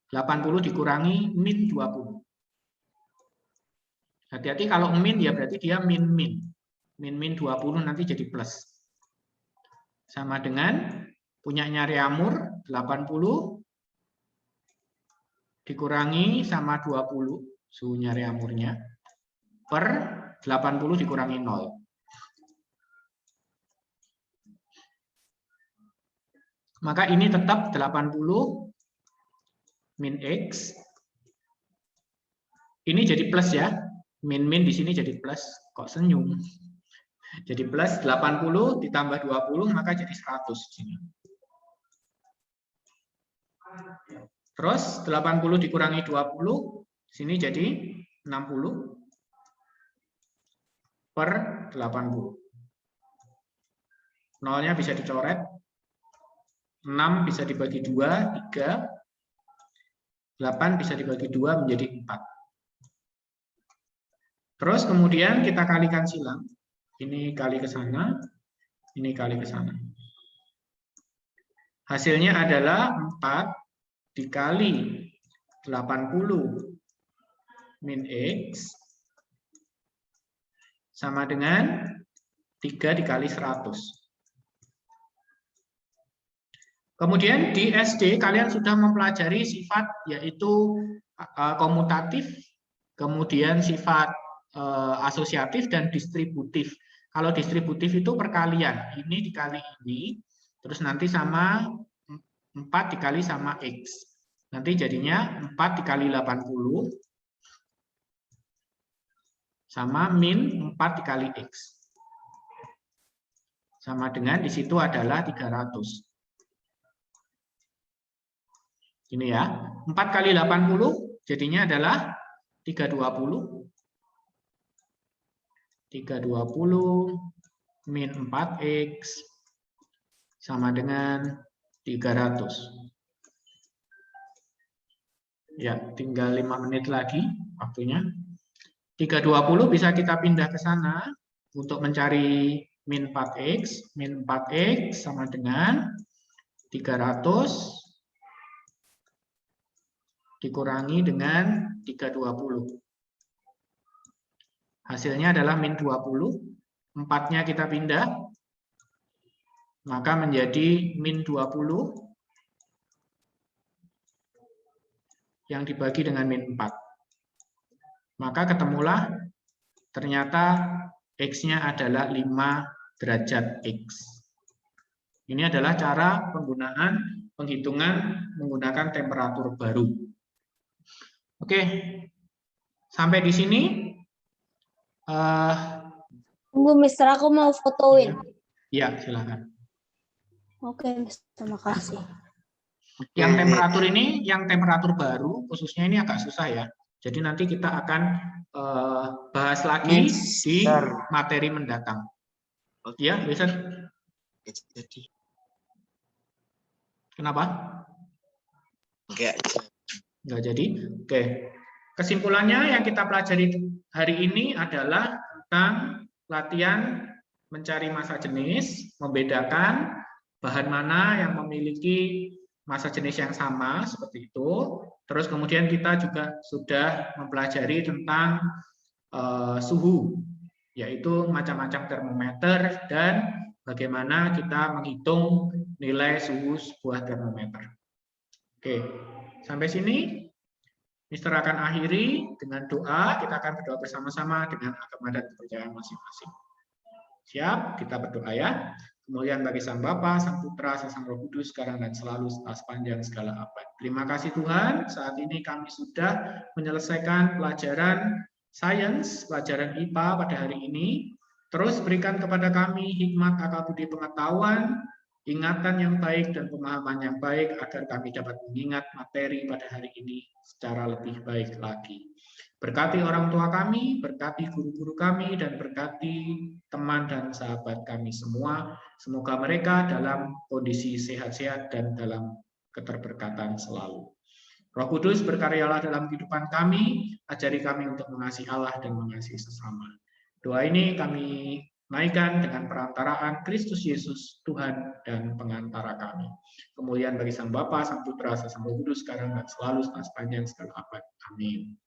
C: 80 dikurangi min 20. Hati-hati kalau min ya berarti dia min-min. Min-min 20 nanti jadi plus. Sama dengan punyanya Reaumur 80 dikurangi sama 20 suhunya Reaumurnya per 80 dikurangi 0. Maka ini tetap 80 min X. Ini jadi plus ya. Min-min di sini jadi plus. Kok senyum? Jadi plus 80 ditambah 20 maka jadi 100 di sini. Terus 80 dikurangi 20 sini jadi 60 per 80. Nolnya bisa dicoret. 6 bisa dibagi 2, 3. 8 bisa dibagi 2 menjadi 4. Terus kemudian kita kalikan silang. Ini kali ke sana, ini kali ke sana. Hasilnya adalah 4 dikali 80 min X sama dengan 3 dikali 100. Kemudian di SD kalian sudah mempelajari sifat yaitu komutatif, kemudian sifat asosiatif dan distributif. Kalau distributif itu perkalian, ini dikali ini, terus nanti sama 4 dikali sama X. Nanti jadinya 4 dikali 80 sama min 4 dikali X. Sama dengan di situ adalah 300. Ini ya, 4 kali 80 jadinya adalah 320. 320 min 4X sama dengan 300. Ya, tinggal 5 menit lagi waktunya. 320 bisa kita pindah ke sana untuk mencari min 4X. Min 4X sama dengan 300 dikurangi dengan 320. Hasilnya adalah min 20. 4-nya kita pindah, maka menjadi min 20 yang dibagi dengan min 4. Maka ketemulah ternyata X-nya adalah 5 derajat X. Ini adalah cara penggunaan penghitungan menggunakan temperatur baru. Oke,
B: Sampai di sini.
F: Tunggu, Mister, aku mau fotoin.
B: Ya, silakan.
F: Oke, Mister, terima kasih.
B: Yang temperatur ini, yang temperatur baru, khususnya ini agak susah ya. Jadi nanti kita akan bahas lagi di materi mendatang. Ya, bisa. Kenapa? Enggak jadi. Oke. Kesimpulannya yang kita pelajari hari ini adalah tentang latihan mencari massa jenis, membedakan bahan mana yang memiliki massa jenis yang sama seperti itu. Terus kemudian kita juga sudah mempelajari tentang suhu, yaitu macam-macam termometer dan bagaimana kita menghitung nilai suhu sebuah termometer. Oke, sampai sini Mister akan akhiri dengan doa. Kita akan berdoa bersama-sama dengan agama dan kepercayaan masing-masing. Siap? Kita berdoa ya. Kemuliaan bagi Sang Bapa, Sang Putra, Sang Roh Kudus, sekarang dan selalu sepanjang segala abad. Terima kasih Tuhan, saat ini kami sudah menyelesaikan pelajaran sains, pelajaran IPA pada hari ini. Terus berikan kepada kami hikmat, akal budi, pengetahuan, ingatan yang baik dan pemahaman yang baik agar kami dapat mengingat materi pada hari ini secara lebih baik lagi. Berkati orang tua kami, berkati guru-guru kami, dan berkati teman dan sahabat kami semua. Semoga mereka dalam kondisi sehat-sehat dan dalam keterberkatan selalu. Roh Kudus berkaryalah dalam kehidupan kami, ajari kami untuk mengasihi Allah dan mengasihi sesama. Doa ini kami naikkan dengan perantaraan Kristus Yesus, Tuhan dan pengantara kami. Kemuliaan bagi Sang Bapa, Sang Putra, Sang Roh Kudus, sekarang dan selalu sepanjang segala abad. Amin.